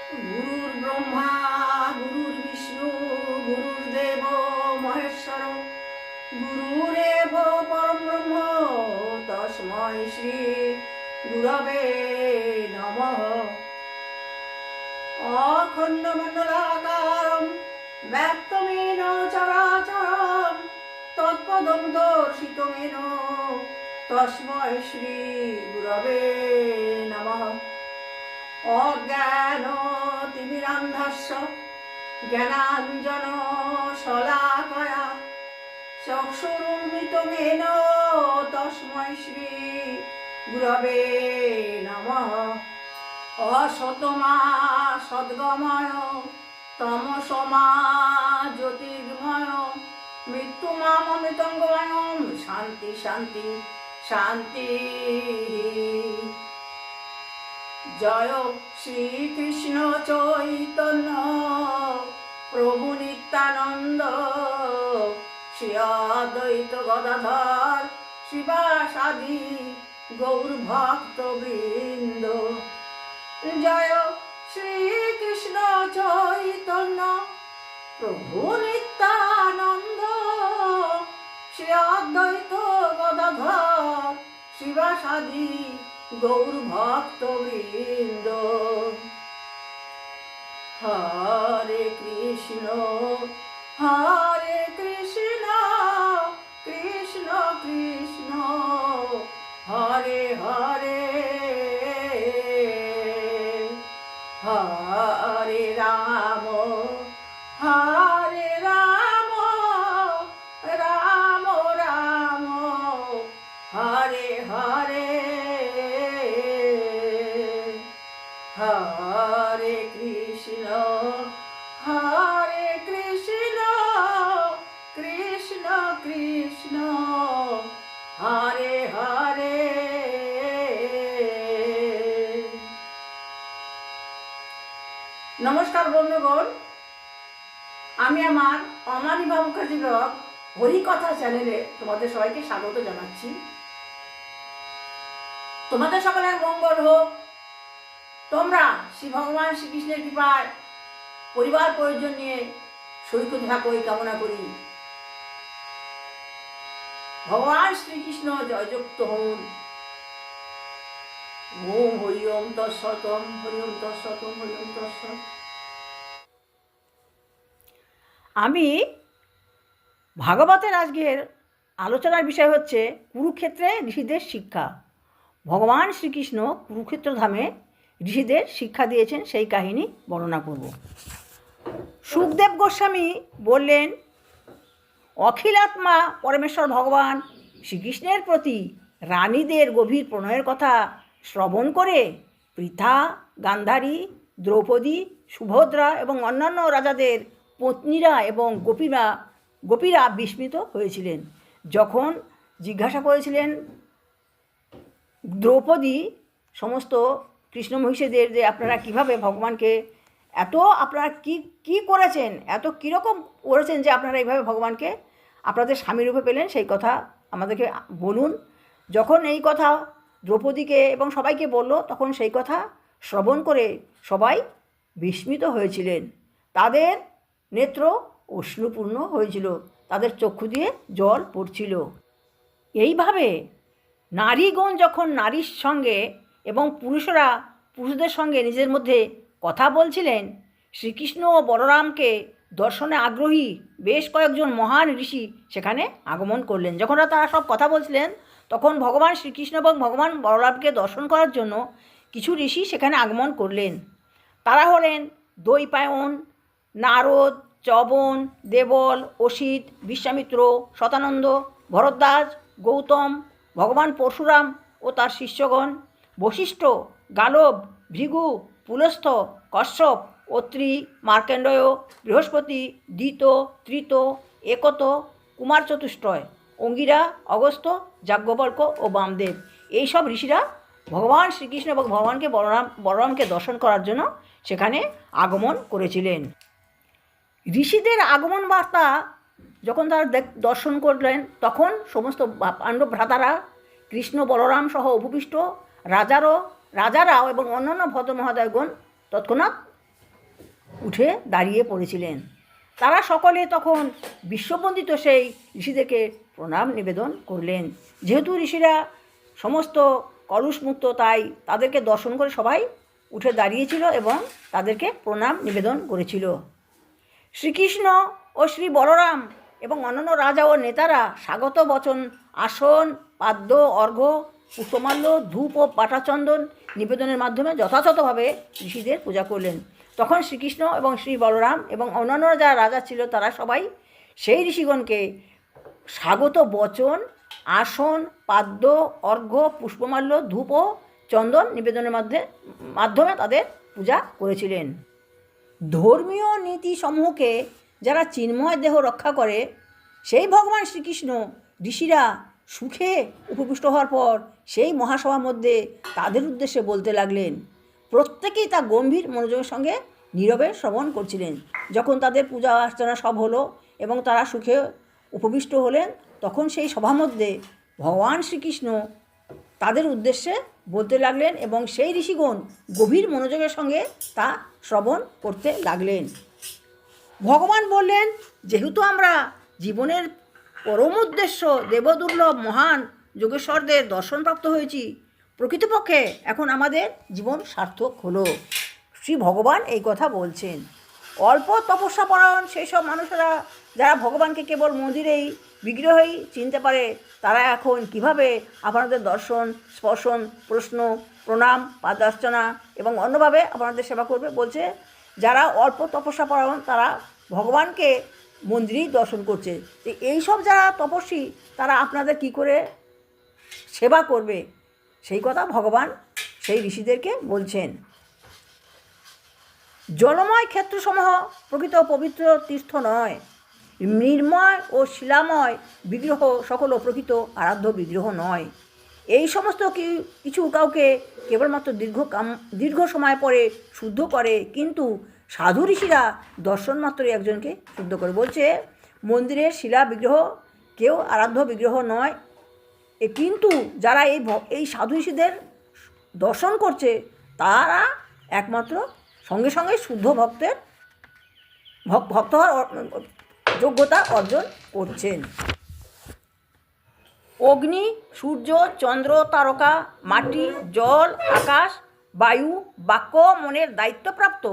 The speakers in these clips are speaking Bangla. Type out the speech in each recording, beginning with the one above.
গুরুর্ব্রহ্মা গুরুর্বিষ্ণু গুরুর্দেব মহেশ্বর গুরুরেব পরম ব্রহ্ম তস্मै শ্রী গুরবে নমঃ। অখণ্ডমণ্ডলাকারং ব্যক্তমেন চরাচরং তৎপদং দর্শিতমেন তস্मै শ্রী গুরবে নমঃ। অজ্ঞানতিমিরান্ধস্য জ্ঞানাঞ্জন শলাকয়া চক্ষুरुन्मिलितं তস্मै শ্রী গুরবে নমঃ। অসতমা সদ্গময় তমসমা জ্যোতির্গময় মৃত্যুমামৃতঙ্গময় শান্তি শান্তি শান্তি। জয় শ্রীকৃষ্ণ চৈতন্য প্রভু নিত্যানন্দ শ্রী অদ্বৈত গদাধর শিবাসাদি গৌর ভক্তবৃন্দ। জয় শ্রীকৃষ্ণ চৈতন্য প্রভু নিত্যানন্দ শ্রী অদ্বৈত গদাধর শিবাসাদি গৌর ভক্তবৃন্দ। হরে কৃষ্ণ কৃষ্ণ কৃষ্ণ হরে হরে হরে রাম রাম রাম হরে হরে হরে কৃষ্ণ কৃষ্ণ কৃষ্ণ হরে হরে। নমস্কার বন্ধুগণ, আমি আমার অমানিভা মুখার্জি ব্লগ হরিকথা চ্যানেলে তোমাদের সবাইকে স্বাগত জানাচ্ছি। তোমাদের সকলের মঙ্গল হোক। তোমরা শ্রী ভগবান শ্রীকৃষ্ণের কৃপায় পরিবার পরিজন নিয়ে সৈকত থাকো এই কামনা করি। ভগবান শ্রীকৃষ্ণ জয়যুক্ত হন। ওম হরি ওম তৎসৎ হরি ওম তৎসৎ হরি ওম তৎসৎ। আমি ভাগবতের আজকের আলোচনার বিষয় হচ্ছে কুরুক্ষেত্রে ঋষিদের শিক্ষা। ভগবান শ্রীকৃষ্ণ কুরুক্ষেত্র ধামে ঋষিদের শিক্ষা দিয়েছেন, সেই কাহিনী বর্ণনা করব। সুখদেব গোস্বামী বললেন, অখিলাত্মা পরমেশ্বর ভগবান শ্রীকৃষ্ণের প্রতি রানীদের গভীর প্রণয়ের কথা শ্রবণ করে পৃথা, গান্ধারী, দ্রৌপদী, সুভদ্রা এবং অন্যান্য রাজাদের পত্নীরা এবং গোপীরা বিস্মিত হয়েছিলেন। যখন জিজ্ঞাসা করেছিলেন দ্রৌপদী সমস্ত কৃষ্ণ মহিষীদের যে আপনারা কিভাবে ভগবানকে আপনারা কি করেছেন, কীরকম করেছেন যে আপনারা এইভাবে ভগবানকে আপনাদের স্বামীরূপে পেলেন, সেই কথা আমাদেরকে বলুন। যখন এই কথা দ্রৌপদীকে এবং সবাইকে বলল, তখন সেই কথা শ্রবণ করে সবাই বিস্মিত হয়েছিলেন। তাদের নেত্র অশ্রুপূর্ণ হয়েছিল, তাদের চক্ষু দিয়ে জল পড়ছিল। এইভাবে নারীগণ যখন নারীর সঙ্গে এবং পুরুষরা পুরুষদের সঙ্গে নিজের মধ্যে কথা বলছিলেন, শ্রীকৃষ্ণ ও বলরামকে দর্শনে আগ্রহী বেশ কয়েকজন মহান ঋষি সেখানে আগমন করলেন। যখন তারা সব কথা বলছিলেন, তখন ভগবান শ্রীকৃষ্ণ এবং ভগবান বলরামকে দর্শন করার জন্য কিছু ঋষি সেখানে আগমন করলেন। তারা হলেন দৈপায়ন, নারদ, চবন, দেবল, অসিত, বিশ্বামিত্র, শতানন্দ, ভরদ্বাজ, গৌতম, ভগবান পরশুরাম ও তার শিষ্যগণ, বশিষ্ঠ, গালব, ভৃগু, পুলস্থ, কশ্যপ, অত্রি, মার্কেন্ডয়, বৃহস্পতি, দিত, ত্রিত, একত, কুমার চতুষ্টয়, অঙ্গিরা, অগস্ত্য, যাজ্ঞবল্ক্য ও বামদেব, এইসব ঋষিরা ভগবান শ্রীকৃষ্ণ এবং ভগবানকে বলরামকে দর্শন করার জন্য সেখানে আগমন করেছিলেন। ঋষিদের আগমন বার্তা যখন তারা দর্শন করলেন, তখন সমস্ত পাণ্ডব ভ্রাতারা, কৃষ্ণ বলরাম সহ উপবিষ্ট রাজারাও এবং অন্যান্য ভদ্র মহোদয়গণ তৎক্ষণাৎ উঠে দাঁড়িয়ে পড়েছিলেন। তারা সকলে তখন বিশ্ববন্দিত সেই ঋষিদেরকে প্রণাম নিবেদন করলেন। যেহেতু ঋষিরা সমস্ত কলুষমুক্ত, তাই তাদেরকে দর্শন করে সবাই উঠে দাঁড়িয়েছিল এবং তাদেরকে প্রণাম নিবেদন করেছিল। শ্রীকৃষ্ণ ও শ্রী বলরাম এবং অন্যান্য রাজা ও নেতারা স্বাগত বচন, আসন, পাদ্য, অর্ঘ্য, পুষ্পমাল্য, ধূপ ও পাটাচন্দন নিবেদনের মাধ্যমে যথাযথভাবে ঋষিদের পূজা করলেন। তখন শ্রীকৃষ্ণ এবং শ্রী বলরাম এবং অন্যান্য যারা রাজা ছিল তারা সবাই সেই ঋষিগণকে স্বাগত বচন, আসন, পাদ্য, অর্ঘ্য, পুষ্পমাল্য, ধূপ ও চন্দন নিবেদনের মাধ্যমে তাদের পূজা করেছিলেন। ধর্মীয় নীতিসমূহকে যারা চিন্ময় দেহ রক্ষা করে, সেই ভগবান শ্রীকৃষ্ণ ঋষিরা সুখে উপবিষ্ট হওয়ার পর সেই মহাসভার মধ্যে তাদের উদ্দেশ্যে বলতে লাগলেন। প্রত্যেকেই তা গম্ভীর মনোযোগের সঙ্গে নীরবে শ্রবণ করছিলেন। যখন তাদের পূজা অর্চনা সব হলো এবং তারা সুখে উপবিষ্ট হলেন, তখন সেই সভার মধ্যে ভগবান শ্রীকৃষ্ণ তাদের উদ্দেশ্যে বলতে লাগলেন এবং সেই ঋষিগণ গভীর মনোযোগের সঙ্গে তা শ্রবণ করতে লাগলেন। ভগবান বললেন, যেহেতু আমরা জীবনের পরম উদ্দেশ্য দেবদুর্লভ মহান যোগেশ্বরদের দর্শনপ্রাপ্ত হয়েছি, প্রকৃতপক্ষে এখন আমাদের জীবন সার্থক হলো। শ্রী ভগবান এই কথা বলছেন। অল্প তপস্যাপরায়ণ সেই সব মানুষেরা যারা ভগবানকে কেবল মন্দিরেই বিগ্রহেই চিনতে পারে, তারা এখন কিভাবে আপনাদের দর্শন, স্পর্শন, প্রশ্ন, প্রণাম, পাদার্চনা এবং অন্যভাবে আপনাদের সেবা করবে? বলছে যারা অল্প তপস্যাপরায়ণ তারা ভগবানকে মন্দিরেই দর্শন করছে। তো এইসব যারা তপস্বী তারা আপনাদের কি করে সেবা করবে, সেই কথা ভগবান সেই ঋষিদেরকে বলছেন। জলময় ক্ষেত্রসমূহ প্রকৃত পবিত্র তীর্থ নয়, মৃন্ময় ও শিলাময় বিগ্রহ সকল প্রকৃত আরাধ্য বিগ্রহ নয়। এই সমস্ত কিছু কাউকে কেবলমাত্র দীর্ঘ সময় পরে শুদ্ধ করে, কিন্তু সাধু ঋষিরা দর্শন মাত্রই একজনকে শুদ্ধ করে। বলছে মন্দিরের শিলা বিগ্রহ কেউ আরাধ্য বিগ্রহ নয়, কিন্তু যারা এই সাধু ঋষিদের দর্শন করছে তারা একমাত্র সঙ্গে সঙ্গে শুদ্ধ ভক্ত হওয়ার যোগ্যতা অর্জন করছেন। অগ্নি, সূর্য, চন্দ্র, তারকা, মাটি, জল, আকাশ, বায়ু, বাক্য, মনের দায়িত্বপ্রাপ্ত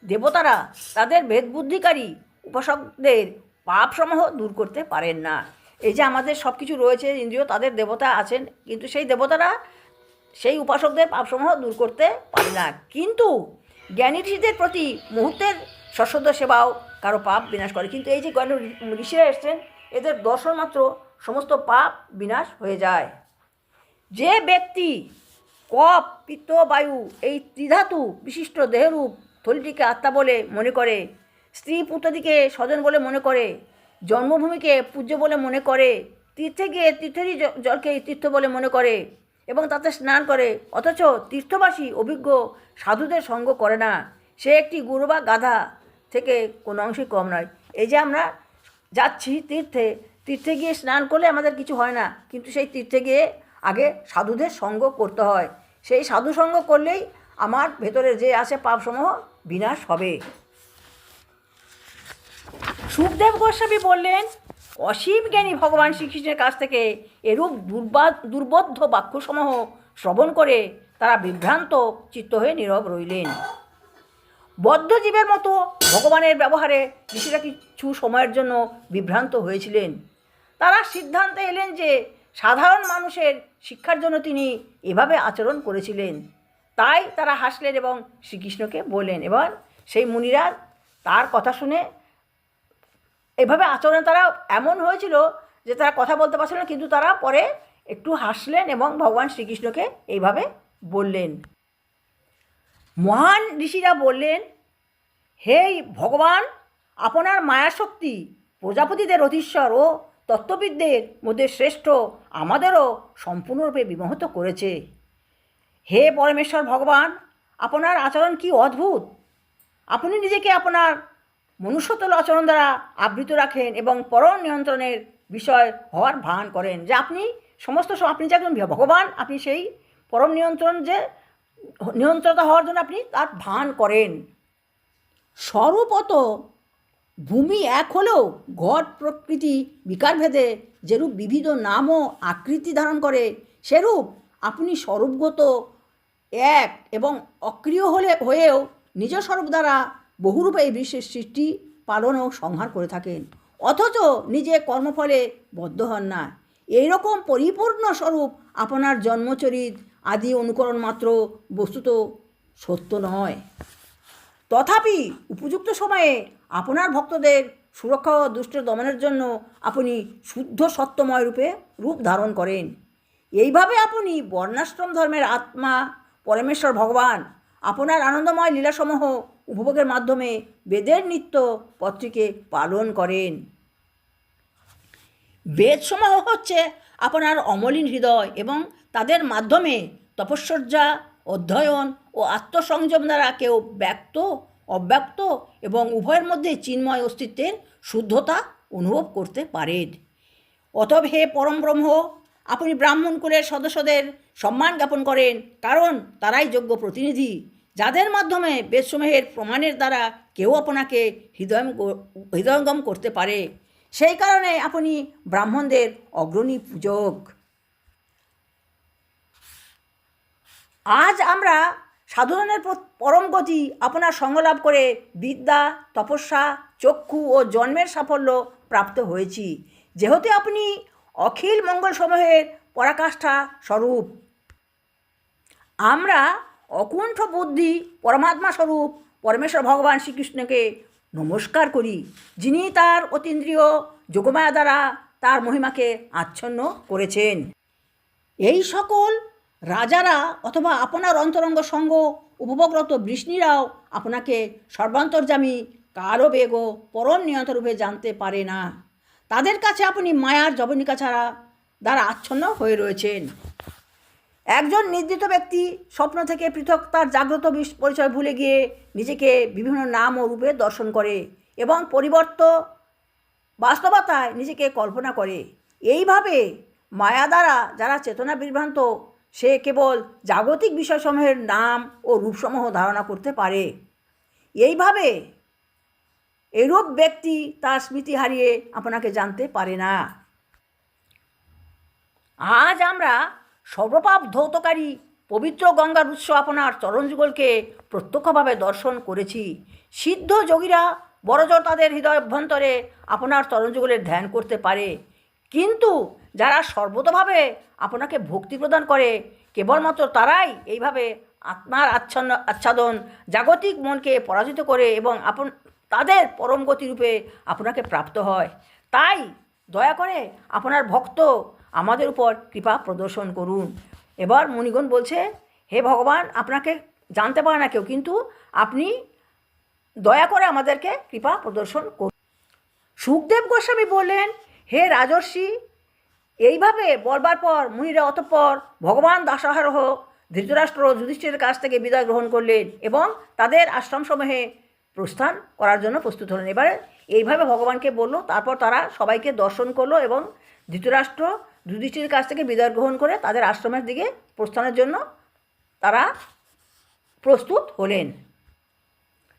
দেবতারা তাদের ভেদবুদ্ধিকারী উপাসকদের পাপসমূহ দূর করতে পারেন না। এই যে আমাদের সব কিছু রয়েছে ইন্দ্রিয়, তাদের দেবতা আছেন, কিন্তু সেই দেবতারা সেই উপাসকদের পাপসমূহ দূর করতে পারে না। কিন্তু জ্ঞানী ঋষিদের প্রতি মুহূর্তের সশ্রদ্ধ সেবাও কারো পাপ বিনাশ করে। কিন্তু এই যে জ্ঞানী ঋষিরা এসছেন, এদের দর্শন মাত্র সমস্ত পাপ বিনাশ হয়ে যায়। যে ব্যক্তি কপ, পিত্ত, বায়ু এই ত্রিধাতু বিশিষ্ট দেহরূপ থলিটিকে আত্মা বলে মনে করে, স্ত্রী পুত্রাদিকে স্বজন বলে মনে করে, জন্মভূমিকে পূজ্য বলে মনে করে, তীর্থে গিয়ে তীর্থেরই জলকে তীর্থ বলে মনে করে এবং তাতে স্নান করে, অথচ তীর্থবাসী অভিজ্ঞ সাধুদের সঙ্গ করে না, সে একটি গরু বা গাধা থেকে কোনো অংশই কম নয়। এই যে আমরা যাচ্ছি তীর্থে গিয়ে স্নান করলে আমাদের কিছু হয় না, কিন্তু সেই তীর্থে গিয়ে আগে সাধুদের সঙ্গ করতে হয়। সেই সাধু সঙ্গ করলেই আমার ভেতরে যে আছে পাপসমূহ বিনাশ হবে। সুখদেব গোস্বামী বললেন, অসীম জ্ঞানী ভগবান শ্রীকৃষ্ণের কাছ থেকে এরূপ দুর্বোধ্য বাক্যসমূহ শ্রবণ করে তারা বিভ্রান্ত চিত্ত হয়ে নীরব রইলেন। বদ্ধ জীবের মতো ভগবানের ব্যবহারে ঋষিরা কিছু সময়ের জন্য বিভ্রান্ত হয়েছিলেন। তারা সিদ্ধান্তে এলেন যে সাধারণ মানুষের শিক্ষার জন্য তিনি এভাবে আচরণ করেছিলেন। তাই তারা হাসলেন এবং শ্রীকৃষ্ণকে বললেন। এবার সেই মুনিরা তার কথা শুনে এভাবে আচরণ তারা এমন হয়েছিল যে তারা কথা বলতে পারছিল না, কিন্তু তারা পরে একটু হাসলেন এবং ভগবান শ্রীকৃষ্ণকে এইভাবে বললেন। মহান ঋষিরা বললেন, হে ভগবান, আপনার মায়াশক্তি প্রজাপতিদের অধীশ্বর ও তত্ত্ববিদদের মধ্যে শ্রেষ্ঠ আমাদেরও সম্পূর্ণরূপে বিমোহিত করেছে। হে পরমেশ্বর ভগবান, আপনার আচরণ কি অদ্ভুত! আপনি নিজেকে আপনার মনুষ্যতল আচরণ দ্বারা আবৃত রাখেন এবং পরম নিয়ন্ত্রণের বিষয় হওয়ার ভান করেন। যে আপনি সমস্ত আপনি যে একজন ভগবান, আপনি সেই পরম নিয়ন্ত্রণতা হওয়ার জন্য আপনি তার ভান করেন। স্বরূপত ভূমি এক হলেও ঘট প্রকৃতি বিকারভেদে যেরূপ বিবিধ নাম ও আকৃতি ধারণ করে, সেরূপ আপনি স্বরূপগত এক এবং অক্রিয় হয়েও নিজ স্বরূপ দ্বারা বহুরূপে এই বিশ্বের সৃষ্টি পালন ও সংহার করে থাকেন, অথচ নিজে কর্মফলে বদ্ধ হন না। এইরকম পরিপূর্ণ স্বরূপ আপনার জন্মচরিত আদি অনুকরণ মাত্র, বস্তুত সত্য নয়। তথাপি উপযুক্ত সময়ে আপনার ভক্তদের সুরক্ষা ও দুষ্টের দমনের জন্য আপনি শুদ্ধ সত্যময় রূপ ধারণ করেন। এইভাবে আপনি বর্ণাশ্রম ধর্মের আত্মা পরমেশ্বর ভগবান আপনার আনন্দময় লীলাসমূহ উপভোগের মাধ্যমে বেদের নিত্য পত্রীকে পালন করেন। বেদসমূহ হচ্ছে আপনার অমলিন হৃদয় এবং তাদের মাধ্যমে তপস্যা, অধ্যয়ন ও আত্মসংযম দ্বারা কেউ ব্যক্ত, অব্যক্ত এবং উভয়ের মধ্যে চিন্ময় অস্তিত্বের শুদ্ধতা অনুভব করতে পারেন। অতএব হে পরম ব্রহ্ম, আপনি ব্রাহ্মণ কুলের সদস্যদের সম্মান জ্ঞাপন করেন, কারণ তারাই যোগ্য প্রতিনিধি, যাদের মাধ্যমে বেদসমূহের প্রমাণের দ্বারা কেউ আপনাকে হৃদয়ঙ্গম করতে পারে। সেই কারণে আপনি ব্রাহ্মণদের অগ্রণী পূজক। আজ আমরা সাধনের পরম গতি আপনার সঙ্গলাভ করে বিদ্যা, তপস্যা, চক্ষু ও জন্মের সাফল্য প্রাপ্ত হয়েছি, যেহেতু আপনি অখিল মঙ্গলসমূহের পরাকাষ্ঠা স্বরূপ। আমরা অকুণ্ঠ বুদ্ধি পরমাত্মা স্বরূপ পরমেশ্বর ভগবান শ্রীকৃষ্ণকে নমস্কার করি, যিনি তার অতীন্দ্রিয় যোগমায়া দ্বারা তার মহিমাকে আচ্ছন্ন করেছেন। এই সকল রাজারা অথবা আপনার অন্তরঙ্গ সঙ্গ উপভোগরত বৃষ্ণিরাও আপনাকে সর্বান্তর্যামী কালবেগ পরম নিয়ন্ত্রণরূপে জানতে পারে না। তাদের কাছে আপনি মায়ার জবনিকা ছাড়া দ্বারা আচ্ছন্ন হয়ে রয়েছেন। একজন নির্দিষ্ট ব্যক্তি স্বপ্ন থেকে পৃথক তার জাগ্রত পরিচয় ভুলে গিয়ে নিজেকে বিভিন্ন নাম ও রূপে দর্শন করে এবং বাস্তবতায় নিজেকে কল্পনা করে। এইভাবে মায়া দ্বারা যারা চেতনা বিভ্রান্ত, সে কেবল জাগতিক বিষয়সমূহের নাম ও রূপসমূহ ধারণা করতে পারে। এইভাবে এরূপ ব্যক্তি তার স্মৃতি হারিয়ে আপনাকে জানতে পারে না। আজ আমরা সর্বপাপ ধৌতকারী পবিত্র গঙ্গার উৎস আপনার চরণযুগলকে প্রত্যক্ষভাবে দর্শন করেছি। সিদ্ধ যোগীরা বড়জোর তাদের হৃদয় অভ্যন্তরে আপনার চরণযুগলের ধ্যান করতে পারে, কিন্তু যারা সর্বতভাবে আপনাকে ভক্তি প্রদান করে কেবলমাত্র তারাই এইভাবে আত্মার আচ্ছাদন জাগতিক মনকে পরাজিত করে এবং তাদের পরম গতিরূপে আপনাকে প্রাপ্ত হয়। তাই দয়া করে আপনার ভক্ত আমাদের উপর কৃপা প্রদর্শন করুন। এবার মুনিগণ বলছে, হে ভগবান, আপনাকে জানতে পারে না কেউ, কিন্তু আপনি দয়া করে আমাদেরকে কৃপা প্রদর্শন করুন। সুখদেব গোস্বামী বললেন, হে রাজর্ষি, এইভাবে বলবার পর মুনিরা অতঃপর ভগবান দাসোহারহ ধৃতরাষ্ট্র যুধিষ্ঠিরের কাছ থেকে বিদায় গ্রহণ করলেন এবং তাদের আশ্রমসমূহে প্রস্থান করার জন্য প্রস্তুত হলেন। এবারে এইভাবে ভগবানকে বলল, তারপর তারা সবাইকে দর্শন করলো এবং ধৃতরাষ্ট্র যুধিষ্ঠিরের কাছ থেকে বিদায় গ্রহণ করে তাদের আশ্রমের দিকে প্রস্থানের জন্য তারা প্রস্তুত হলেন।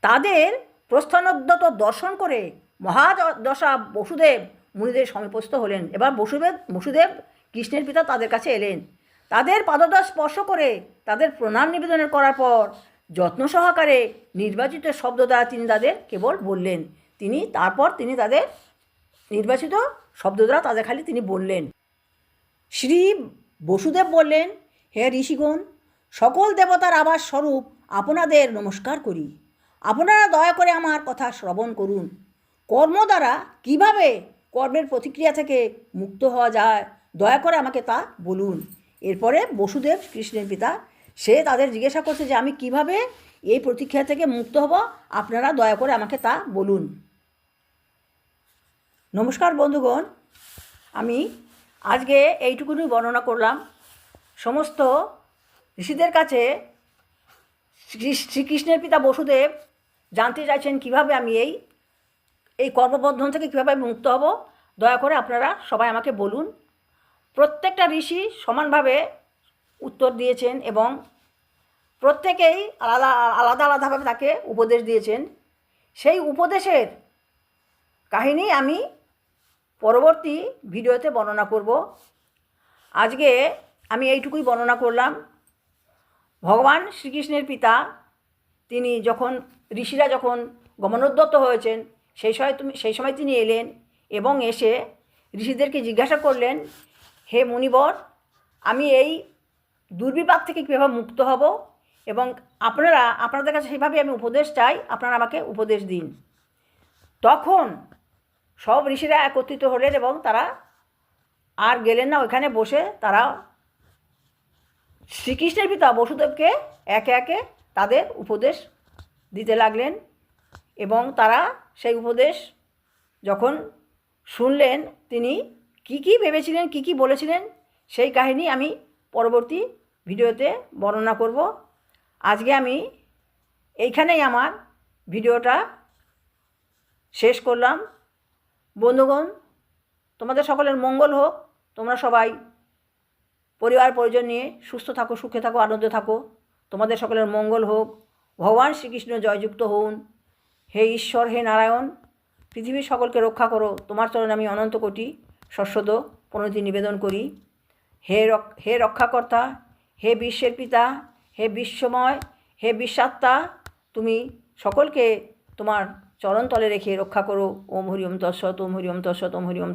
তাদের প্রস্থানোদ্যত দর্শন করে মহাদশা বসুদেব মুনিদের সমীপস্থ হলেন। এবার বসুদেব কৃষ্ণের পিতা তাদের কাছে এলেন। তাদের পাদদশ স্পর্শ করে তাদের প্রণাম নিবেদন করার পর যত্ন সহকারে নির্বাচিত শব্দ দ্বারা তিনি তাদের কেবল বললেন। তিনি তাদের নির্বাচিত শব্দ দ্বারা তাদের খালি তিনি বললেন। শ্রী বসুদেব বললেন, হে ঋষিগণ, সকল দেবতার আবাস স্বরূপ আপনাদের নমস্কার করি। আপনারা দয়া করে আমার কথা শ্রবণ করুন। কর্ম দ্বারা কীভাবে কর্মের প্রতিক্রিয়া থেকে মুক্ত হওয়া যায়, দয়া করে আমাকে তা বলুন। এরপরে বসুদেব কৃষ্ণের পিতা, সে তাদের জিজ্ঞাসা করছে যে আমি কিভাবে এই প্রতিক্রিয়া থেকে মুক্ত হব, আপনারা দয়া করে আমাকে তা বলুন। নমস্কার বন্ধুগণ, আমি আজকে এইটুকুনি বর্ণনা করলাম। সমস্ত ঋষিদের কাছে শ্রীকৃষ্ণের পিতা বসুদেব জানতে চাইছেন কিভাবে আমি এই কর্মবন্ধন থেকে কীভাবে মুক্ত হব, দয়া করে আপনারা সবাই আমাকে বলুন। প্রত্যেকটা ঋষি সমানভাবে উত্তর দিয়েছেন এবং প্রত্যেকেই আলাদাভাবে তাকে উপদেশ দিয়েছেন। সেই উপদেশের কাহিনী আমি পরবর্তী ভিডিওতে বর্ণনা করব। আজকে আমি এইটুকুই বর্ণনা করলাম। ভগবান শ্রীকৃষ্ণের পিতা তিনি যখন ঋষিরা যখন গমনোদ্যত হয়েছেন সেই সময় তিনি এলেন এবং এসে ঋষিদেরকে জিজ্ঞাসা করলেন, হে মুনিবর, আমি এই দুর্বিপাক থেকে কীভাবে মুক্ত হব এবং আপনাদের কাছে সেইভাবে আমি উপদেশ চাই, আপনারা আমাকে উপদেশ দিন। তখন সব ঋষিরা একত্রিত হলেন এবং তারা আর গেলেন না, ওইখানে বসে তারা শ্রীকৃষ্ণের পিতা বসুদেবকে একে একে তাদের উপদেশ দিতে লাগলেন এবং তারা সেই উপদেশ যখন শুনলেন তিনি কি কি ভেবেছিলেন, কি কি বলেছিলেন, সেই কাহিনী আমি পরবর্তী ভিডিওতে বর্ণনা করব। আজকে আমি এইখানেই আমার ভিডিওটা শেষ করলাম। বন্ধুগণ, তোমাদের সকলের মঙ্গল হোক। তোমরা সবাই পরিবার পরিজন নিয়ে সুস্থ থাকো, সুখে থাকো, আনন্দে থাকো। তোমাদের সকলের মঙ্গল হোক। ভগবান শ্রীকৃষ্ণ জয়যুক্ত হন। হে ঈশ্বর, হে নারায়ণ, পৃথিবীর সকলকে রক্ষা করো। তোমার চরণে আমি অনন্ত কোটি সশ্রদ্ধ প্রণতি নিবেদন করি। হে রক্ষাকর্তা, হে বিশ্বের পিতা, হে বিশ্বময়, হে বিশ্বাত্মা, তুমি সকলকে তোমার চরণতলে রেখে রক্ষা করো। ওম হরি ওম তৎসৎ, ওম হরি ওম তৎসৎ, ওম হরি ওম